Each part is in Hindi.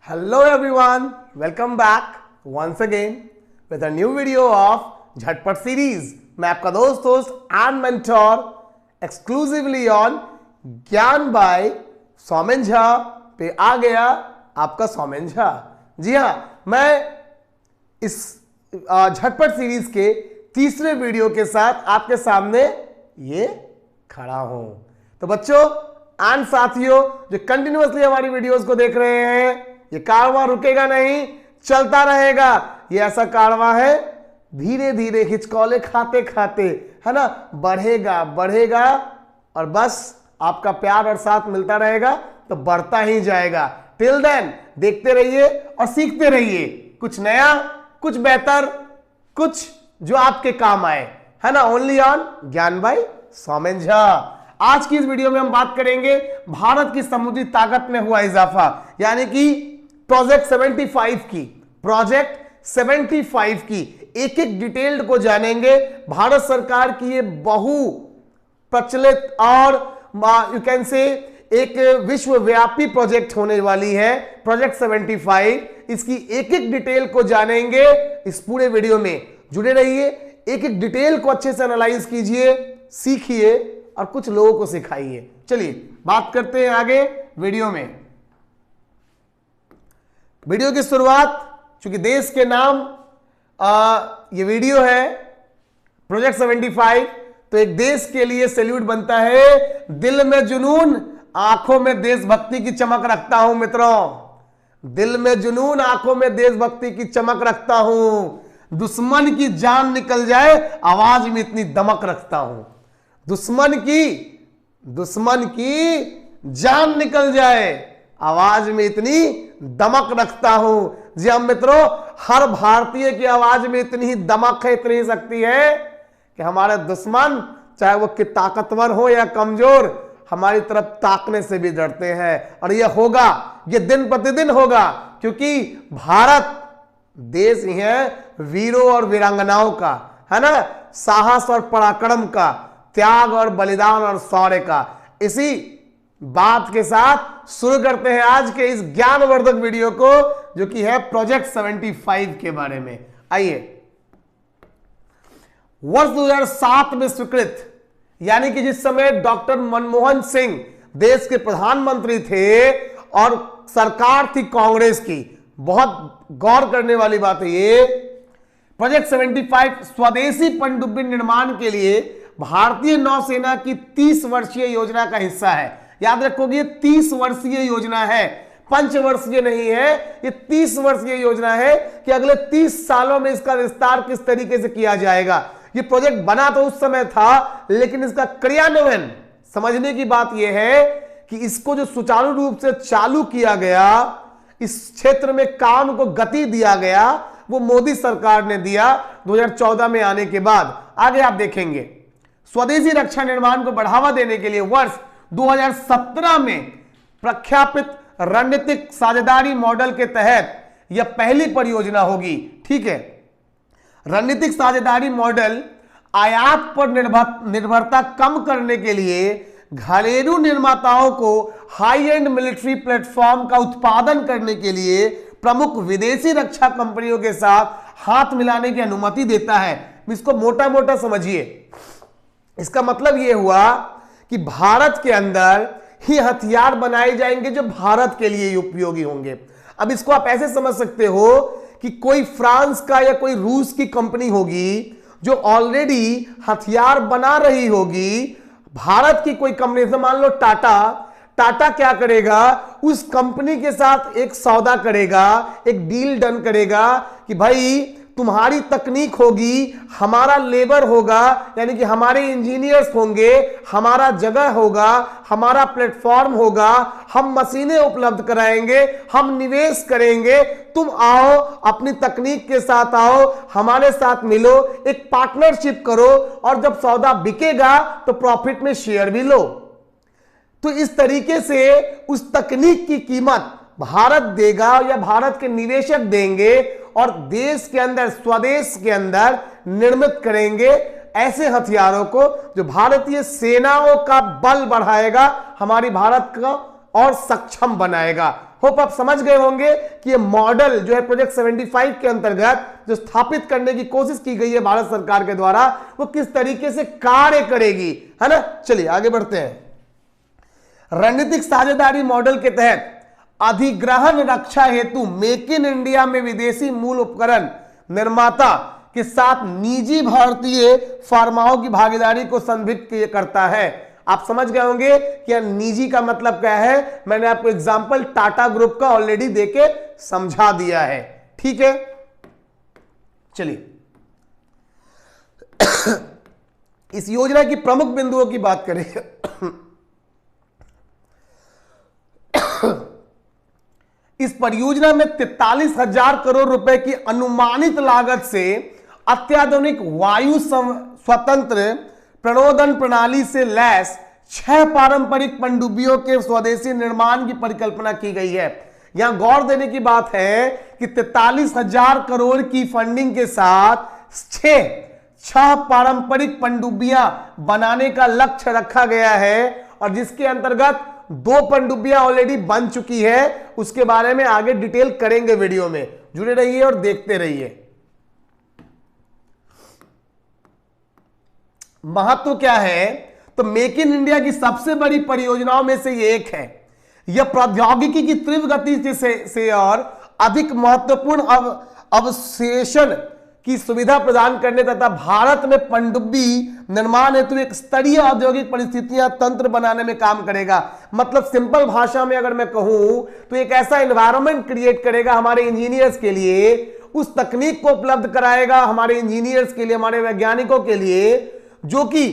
Hello everyone, welcome back once again with a new video of झटपट सीरीज। मैं आपका दोस्त and mentor exclusively on Gyan by Soumen Jha पे आ गया आपका सौमेन झा। जी हाँ, मैं इस झटपट सीरीज के तीसरे वीडियो के साथ आपके सामने ये खड़ा हूं। तो बच्चों एंड साथियों जो कंटिन्यूअसली हमारी वीडियोस को देख रहे हैं, ये कारवां रुकेगा नहीं, चलता रहेगा। ये ऐसा कारवां है धीरे धीरे हिचकौले खाते खाते, है ना, बढ़ेगा बढ़ेगा और बस आपका प्यार और साथ मिलता रहेगा तो बढ़ता ही जाएगा। टिल देन देखते रहिए और सीखते रहिए कुछ नया, कुछ बेहतर, कुछ जो आपके काम आए, है ना। Only on Gyan by Soumen Jha. आज की इस वीडियो में हम बात करेंगे भारत की समुद्री ताकत में हुआ इजाफा, यानी कि प्रोजेक्ट 75 की एक एक डिटेल्ड को जानेंगे। भारत सरकार की ये बहु प्रचलित और यू कैन से एक विश्वव्यापी प्रोजेक्ट होने वाली है प्रोजेक्ट 75। इसकी एक एक डिटेल को जानेंगे इस पूरे वीडियो में। जुड़े रहिए, एक एक डिटेल को अच्छे से एनालाइज कीजिए, सीखिए और कुछ लोगों को सिखाइए। चलिए बात करते हैं आगे वीडियो में। वीडियो की शुरुआत चूंकि देश के नाम ये वीडियो है प्रोजेक्ट 75, तो एक देश के लिए सैल्यूट बनता है। दिल में जुनून, आंखों में देशभक्ति की चमक रखता हूं मित्रों। दिल में जुनून, आंखों में देशभक्ति की चमक रखता हूं। दुश्मन की जान निकल जाए, आवाज में इतनी दमक रखता हूं। दुश्मन की जान निकल जाए, आवाज में इतनी दमक रखता हूं। जी हम मित्रों, हर भारतीय की आवाज में इतनी ही दमक है, इतनी ही शक्ति है कि हमारे दुश्मन चाहे वो कि ताकतवर हो या कमजोर, हमारी तरफ ताकने से भी डरते हैं। और यह होगा, यह दिन प्रतिदिन होगा, क्योंकि भारत देश ही है वीरों और वीरांगनाओं का, है ना, साहस और पराक्रम का, त्याग और बलिदान और शौर्य का। इसी बात के साथ शुरू करते हैं आज के इस ज्ञानवर्धक वीडियो को, जो कि है प्रोजेक्ट 75 के बारे में। आइए, वर्ष 2007 में स्वीकृत, यानी कि जिस समय डॉक्टर मनमोहन सिंह देश के प्रधानमंत्री थे और सरकार थी कांग्रेस की, बहुत गौर करने वाली बात है ये। प्रोजेक्ट 75 स्वदेशी पनडुब्बी निर्माण के लिए भारतीय नौसेना की 30 वर्षीय योजना का हिस्सा है। याद रखोगे, 30 वर्षीय योजना है, पंचवर्षीय नहीं है, ये 30 वर्षीय योजना है कि अगले 30 सालों में इसका विस्तार किस तरीके से किया जाएगा। ये प्रोजेक्ट बना तो उस समय था, लेकिन इसका क्रियान्वयन, समझने की बात यह है कि इसको जो सुचारू रूप से चालू किया गया, इस क्षेत्र में काम को गति दिया गया, वो मोदी सरकार ने दिया 2014 में आने के बाद। आगे आप देखेंगे, स्वदेशी रक्षा निर्माण को बढ़ावा देने के लिए वर्ष 2017 में प्रख्यापित रणनीतिक साझेदारी मॉडल के तहत यह पहली परियोजना होगी। ठीक है, रणनीतिक साझेदारी मॉडल आयात पर निर्भरता कम करने के लिए घरेलू निर्माताओं को हाई एंड मिलिट्री प्लेटफॉर्म का उत्पादन करने के लिए प्रमुख विदेशी रक्षा कंपनियों के साथ हाथ मिलाने की अनुमति देता है। इसको मोटा मोटा समझिए। इसका मतलब यह हुआ कि भारत के अंदर ही हथियार बनाए जाएंगे जो भारत के लिए उपयोगी होंगे। अब इसको आप ऐसे समझ सकते हो कि कोई फ्रांस का या कोई रूस की कंपनी होगी जो ऑलरेडी हथियार बना रही होगी। भारत की कोई कंपनी, जैसे मान लो टाटा क्या करेगा, उस कंपनी के साथ एक सौदा करेगा, एक डील डन करेगा कि भाई तुम्हारी तकनीक होगी, हमारा लेबर होगा, यानी कि हमारे इंजीनियर्स होंगे, हमारा जगह होगा, हमारा प्लेटफॉर्म होगा, हम मशीनें उपलब्ध कराएंगे, हम निवेश करेंगे, तुम आओ अपनी तकनीक के साथ आओ, हमारे साथ मिलो, एक पार्टनरशिप करो और जब सौदा बिकेगा तो प्रॉफिट में शेयर भी लो। तो इस तरीके से उस तकनीक की कीमत भारत देगा या भारत के निवेशक देंगे और देश के अंदर, स्वदेश के अंदर निर्मित करेंगे ऐसे हथियारों को जो भारतीय सेनाओं का बल बढ़ाएगा, हमारी भारत का और सक्षम बनाएगा। होप आप समझ गए होंगे कि ये मॉडल जो है प्रोजेक्ट 75 के अंतर्गत जो स्थापित करने की कोशिश की गई है भारत सरकार के द्वारा, वो किस तरीके से कार्य करेगी, है ना। चलिए आगे बढ़ते हैं। रणनीतिक साझेदारी मॉडल के तहत अधिग्रहण रक्षा हेतु मेक इन इंडिया में विदेशी मूल उपकरण निर्माता के साथ निजी भारतीय फार्माओं की भागीदारी को संदर्भित करता है। आप समझ गए होंगे कि निजी का मतलब क्या है, मैंने आपको एग्जांपल टाटा ग्रुप का ऑलरेडी देके समझा दिया है, ठीक है। चलिए इस योजना की प्रमुख बिंदुओं की बात करें। इस परियोजना में 43,000 करोड़ रुपए की अनुमानित लागत से अत्याधुनिक वायु स्वतंत्र प्रणोदन प्रणाली से लैस 6 पारंपरिक पनडुब्बियों के स्वदेशी निर्माण की परिकल्पना की गई है। यहां गौर देने की बात है कि 43,000 करोड़ की फंडिंग के साथ 6 पारंपरिक पनडुब्बियां बनाने का लक्ष्य रखा गया है, और जिसके अंतर्गत 2 पनडुब्बियां ऑलरेडी बन चुकी है। उसके बारे में आगे डिटेल करेंगे, वीडियो में जुड़े रहिए और देखते रहिए। महत्व क्या है, तो मेक इन इंडिया की सबसे बड़ी परियोजनाओं में से ये एक है। यह प्रौद्योगिकी की तीव्र गति से और अधिक महत्वपूर्ण अवशेषण की सुविधा प्रदान करने तथा भारत में पनडुब्बी निर्माण हेतु एक स्तरीय औद्योगिक परिस्थितियां तंत्र बनाने में काम करेगा। मतलब सिंपल भाषा में अगर मैं कहूं तो एक ऐसा एनवायरनमेंट क्रिएट करेगा हमारे इंजीनियर्स के लिए, उस तकनीक को उपलब्ध कराएगा हमारे इंजीनियर्स के लिए, हमारे वैज्ञानिकों के लिए, जो कि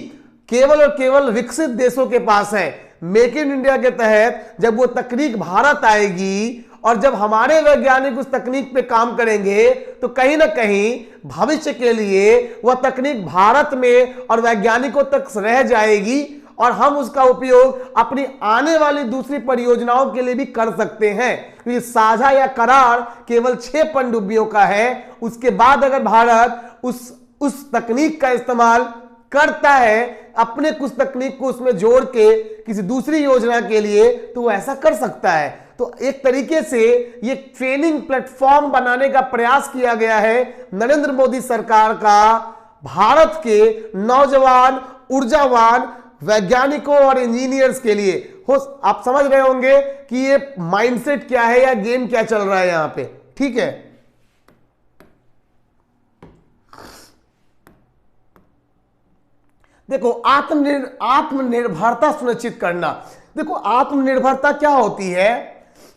केवल और केवल विकसित देशों के पास है। मेक इन इंडिया के तहत जब वो तकनीक भारत आएगी और जब हमारे वैज्ञानिक उस तकनीक पे काम करेंगे तो कहीं ना कहीं भविष्य के लिए वह तकनीक भारत में और वैज्ञानिकों तक रह जाएगी, और हम उसका उपयोग अपनी आने वाली दूसरी परियोजनाओं के लिए भी कर सकते हैं। क्योंकि साझा या करार केवल 6 पनडुब्बियों का है। उसके बाद अगर भारत उस तकनीक का इस्तेमाल करता है, अपने कुछ तकनीक को उसमें जोड़ के किसी दूसरी योजना के लिए, तो वो ऐसा कर सकता है। तो एक तरीके से ये ट्रेनिंग प्लेटफॉर्म बनाने का प्रयास किया गया है नरेंद्र मोदी सरकार का, भारत के नौजवान ऊर्जावान वैज्ञानिकों और इंजीनियर्स के लिए। आप समझ रहे होंगे कि ये माइंडसेट क्या है या गेम क्या चल रहा है यहां पे, ठीक है। देखो आत्मनिर्भरता सुनिश्चित करना। देखो आत्मनिर्भरता क्या होती है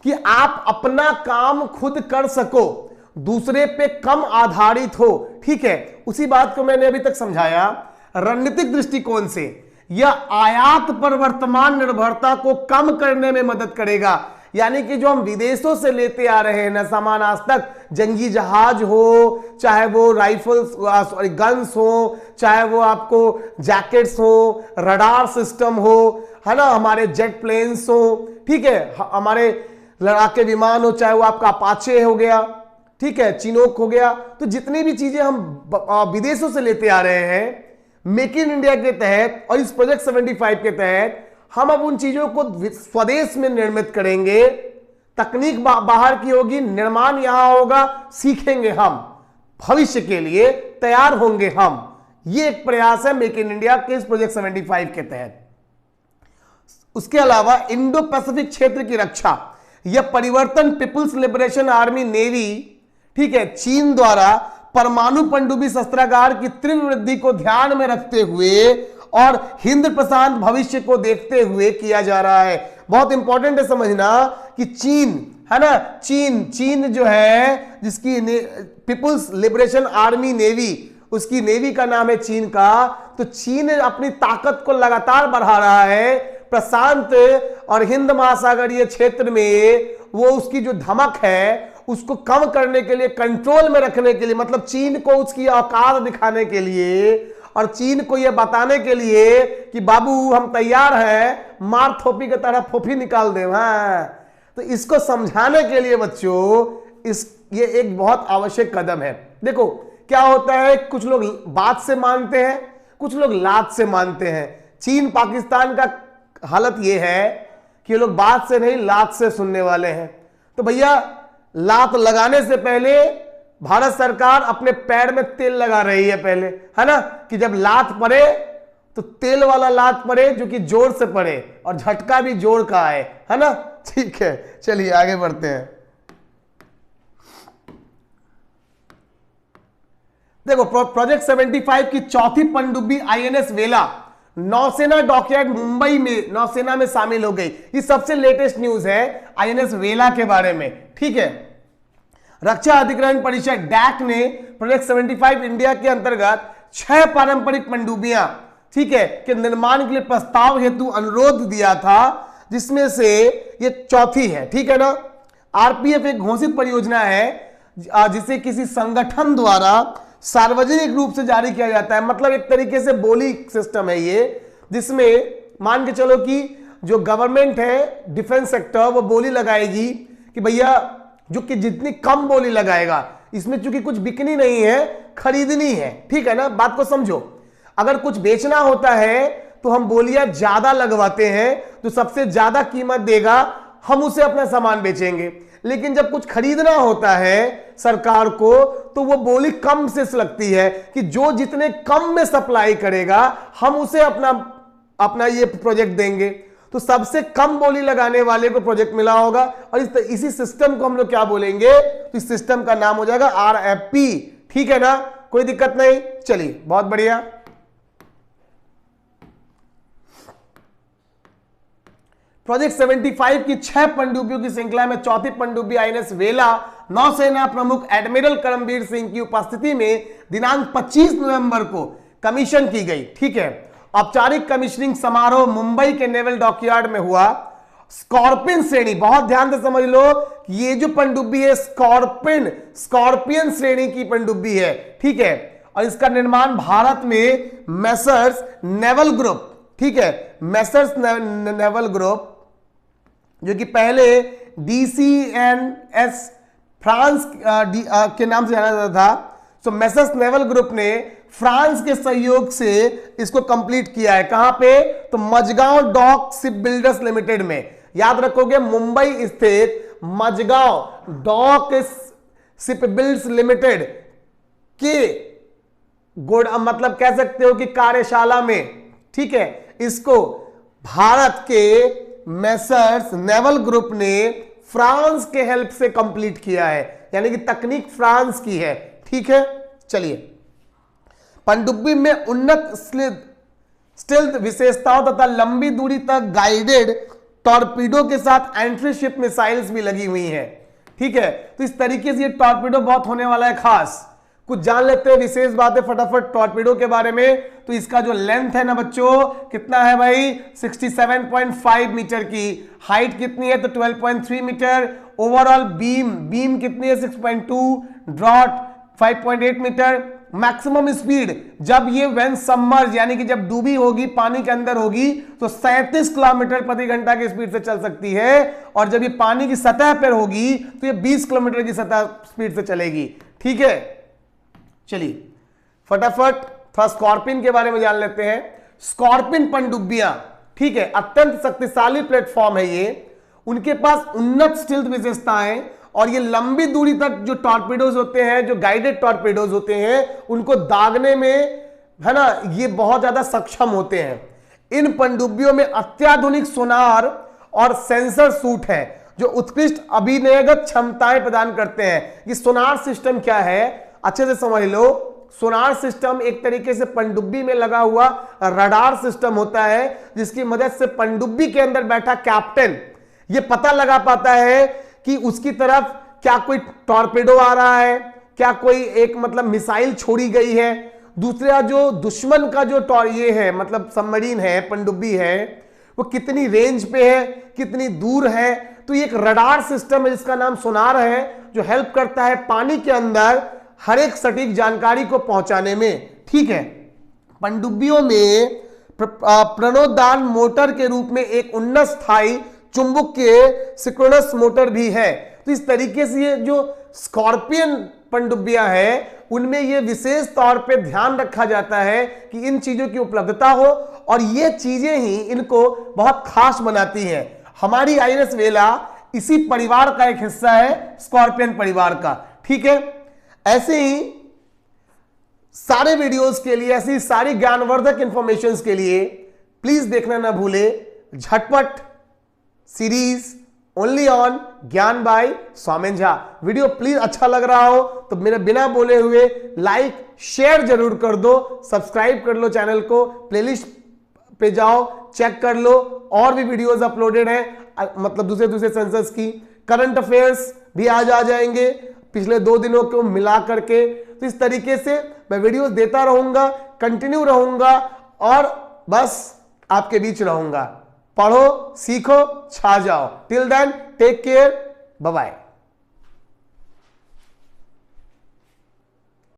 कि आप अपना काम खुद कर सको, दूसरे पे कम आधारित हो, ठीक है। उसी बात को मैंने अभी तक समझाया। रणनीतिक दृष्टिकोण से यह आयात पर वर्तमान निर्भरता को कम करने में मदद करेगा। यानी कि जो हम विदेशों से लेते आ रहे हैं ना सामान, आज तक जंगी जहाज हो, चाहे वो राइफल्स गन्स हो, चाहे वो आपको जैकेट्स हो, रडार सिस्टम हो, है ना, हमारे जेट प्लेन्स हो, ठीक है, हमारे लड़ाके विमान हो, चाहे वो आपका अपाचे हो गया, ठीक है, चिनोक हो गया, तो जितनी भी चीजें हम विदेशों से लेते आ रहे हैं मेक इन इंडिया के तहत और इस प्रोजेक्ट 75 के तहत हम अब उन चीजों को स्वदेश में निर्मित करेंगे। तकनीक बाहर की होगी, निर्माण यहां होगा, सीखेंगे हम, भविष्य के लिए तैयार होंगे हम। ये एक प्रयास है मेक इन इंडिया के इस प्रोजेक्ट 75 के तहत। उसके अलावा इंडो पैसिफिक क्षेत्र की रक्षा, यह परिवर्तन पीपुल्स लिबरेशन आर्मी नेवी, ठीक है, चीन द्वारा परमाणु पनडुब्बी शस्त्रागार की तीव्र वृद्धि को ध्यान में रखते हुए और हिंद प्रशांत भविष्य को देखते हुए किया जा रहा है। बहुत इंपॉर्टेंट है समझना कि चीन, है ना, चीन जो है जिसकी पीपुल्स लिबरेशन आर्मी नेवी, उसकी नेवी का नाम है चीन का, तो चीन अपनी ताकत को लगातार बढ़ा रहा है प्रशांत और हिंद महासागरीय क्षेत्र में। वो उसकी जो धमक है उसको कम करने के लिए, कंट्रोल में रखने के लिए, मतलब चीन को उसकी औकात दिखाने के लिए और चीन को यह बताने के लिए कि बाबू हम तैयार हैं, मार थोपी की तरह फोफी निकाल दे। हाँ, तो इसको समझाने के लिए बच्चों ये एक बहुत आवश्यक कदम है। देखो क्या होता है, कुछ लोग बात से मानते हैं, कुछ लोग लात से मानते हैं। चीन पाकिस्तान का हालत यह है कि लोग बात से नहीं लात से सुनने वाले हैं। तो भैया लात लगाने से पहले भारत सरकार अपने पैर में तेल लगा रही है पहले, है ना, कि जब लात पड़े तो तेल वाला लात पड़े जो कि जोर से पड़े और झटका भी जोर का है ना। ठीक है, चलिए आगे बढ़ते हैं। देखो प्रोजेक्ट 75 की चौथी पनडुब्बी आईएनएस वेला नौसेना डॉकयार्ड मुंबई में नौसेना में शामिल हो गई। ये सबसे लेटेस्ट न्यूज है आईएनएस वेला के बारे में। ठीक है, रक्षा अधिग्रहण परिषद डैक ने प्रोजेक्ट 75 इंडिया के अंतर्गत 6 पारंपरिक पनडुब्बियां, ठीक है, के निर्माण के लिए प्रस्ताव हेतु अनुरोध दिया था, जिसमें से ये चौथी है। ठीक है ना। आरपीएफ एक घोषित परियोजना है जिसे किसी संगठन द्वारा सार्वजनिक रूप से जारी किया जाता है। मतलब एक तरीके से बोली सिस्टम है ये, जिसमें मान के चलो कि जो गवर्नमेंट है, डिफेंस सेक्टर, वो बोली लगाएगी कि भैया जो कि जितनी कम बोली लगाएगा, इसमें चूंकि कुछ बिकनी नहीं है, खरीदनी है। ठीक है ना, बात को समझो। अगर कुछ बेचना होता है तो हम बोलियां ज्यादा लगवाते हैं, तो सबसे ज्यादा कीमत देगा, हम उसे अपना सामान बेचेंगे। लेकिन जब कुछ खरीदना होता है सरकार को, तो वो बोली कम से लगती है कि जो जितने कम में सप्लाई करेगा हम उसे अपना ये प्रोजेक्ट देंगे। तो सबसे कम बोली लगाने वाले को प्रोजेक्ट मिला होगा, और इसी सिस्टम को हम लोग क्या बोलेंगे, तो इस सिस्टम का नाम हो जाएगा आरएफपी। ठीक है ना, कोई दिक्कत नहीं। चलिए, बहुत बढ़िया। प्रोजेक्ट 75 की 6 पनडुब्बियों की श्रृंखला में चौथी पनडुब्बी आईएनएस वेला नौसेना प्रमुख एडमिरल करमबीर सिंह की उपस्थिति में दिनांक 25 नवंबर को कमीशन की गई। ठीक है, औपचारिक कमीशनिंग समारोह मुंबई के नेवल डॉकयार्ड में हुआ। स्कॉर्पियन श्रेणी, बहुत ध्यान से समझ लो, ये जो पनडुब्बी है स्कॉर्पियन श्रेणी की पनडुब्बी है। ठीक है, और इसका निर्माण भारत में मैसर्स नेवल ग्रुप, ठीक है, मैसर्स नेवल ग्रुप, जो कि पहले DCNS फ्रांस के नाम से जाना जाता था। सो मैसर्स नेवल ग्रुप ने फ्रांस के सहयोग से इसको कंप्लीट किया है। कहां पे, तो Mazagon Dock Shipbuilders Limited में। याद रखोगे, मुंबई स्थित Mazagon Dock Shipbuilders Limited के मतलब कह सकते हो कि कार्यशाला में, ठीक है, इसको भारत के मैसर्स नेवल ग्रुप ने फ्रांस के हेल्प से कंप्लीट किया है, यानी कि तकनीक फ्रांस की है। ठीक है, चलिए। पनडुब्बी में उन्नत स्टिल्थ विशेषताओं तथा लंबी दूरी तक गाइडेड टॉर्पीडो के साथ एंट्री शिप मिसाइल्स भी लगी हुई हैं। ठीक है, तो इस तरीके से ये टॉर्पीडो बहुत होने वाला है खास। कुछ जान लेते हैं विशेष बातें फटाफट टॉर्पीडो के बारे में। तो इसका जो लेंथ है ना बच्चों, कितना है भाई, 67.5 मीटर की। हाइट कितनी है, तो 12.3 मीटर। ओवरऑल बीम कितनी है, 6.2। Drought 5.8 metre. मैक्सिमम स्पीड, जब ये व्हेन सबमर्ज, यानी कि जब डूबी होगी, पानी के अंदर होगी, तो 37 किलोमीटर प्रति घंटा की स्पीड से चल सकती है। और जब ये पानी की सतह पर होगी तो ये 20 किलोमीटर की सतह स्पीड से चलेगी। ठीक है, चलिए फटाफट थोड़ा स्कॉर्पियन के बारे में जान लेते हैं। स्कॉर्पियन पनडुब्बियां, ठीक है, अत्यंत शक्तिशाली प्लेटफॉर्म है ये। उनके पास उन्नत स्टिल्थ विशेषताएं, और ये लंबी दूरी तक जो टॉर्पीडोज होते हैं, जो गाइडेड टॉर्पीडोज होते हैं, उनको दागने में, है ना, ये बहुत ज्यादा सक्षम होते हैं। इन पनडुब्बियों में अत्याधुनिक सोनार और सेंसर सूट है, जो उत्कृष्ट अभिनयगत क्षमताएं प्रदान करते हैं। ये सोनार सिस्टम क्या है, अच्छे से समझ लो। सोनार सिस्टम एक तरीके से पनडुब्बी में लगा हुआ रडार सिस्टम होता है, जिसकी मदद से पनडुब्बी के अंदर बैठा कैप्टन ये पता लगा पाता है कि उसकी तरफ क्या कोई टॉर्पेडो आ रहा है, क्या कोई एक मतलब मिसाइल छोड़ी गई है, दूसरा जो दुश्मन का जो ये है मतलब सबमरीन है, पनडुब्बी है, वो कितनी रेंज पे है, कितनी दूर है। तो ये एक रडार सिस्टम है जिसका नाम सोनार है, जो हेल्प करता है पानी के अंदर हर एक सटीक जानकारी को पहुंचाने में। ठीक है, पनडुब्बियों में प्रणोदान मोटर के रूप में एक उन्नत स्थायी चुंबक के सिंक्रोनस मोटर भी है। तो इस तरीके से ये जो स्कॉर्पियन पनडुब्बियां हैं, उनमें ये विशेष तौर पे ध्यान रखा जाता है कि इन चीजों की उपलब्धता हो, और ये चीजें ही इनको बहुत खास बनाती हैं। हमारी आईएनएस वेला इसी परिवार का एक हिस्सा है, स्कॉर्पियन परिवार का। ठीक है, ऐसे ही सारे वीडियोस के लिए, ऐसी सारी ज्ञानवर्धक इंफॉर्मेशंस के लिए प्लीज देखना ना भूले झटपट series only on Gyan by Soumen Jha. Video please अच्छा लग रहा हो तो मेरे बिना बोले हुए लाइक शेयर जरूर कर दो, सब्सक्राइब कर लो चैनल को, प्लेलिस्ट पे जाओ चेक कर लो, और भी वीडियोस अपलोडेड हैं, मतलब दूसरे सेंसस की करंट अफेयर्स भी आज आ जाएंगे पिछले 2 दिनों को मिला करके। तो इस तरीके से मैं वीडियोस देता रहूंगा, कंटिन्यू रहूंगा और बस आपके बीच रहूंगा। पढ़ो, सीखो, छा जाओ। Till then take care, bye bye.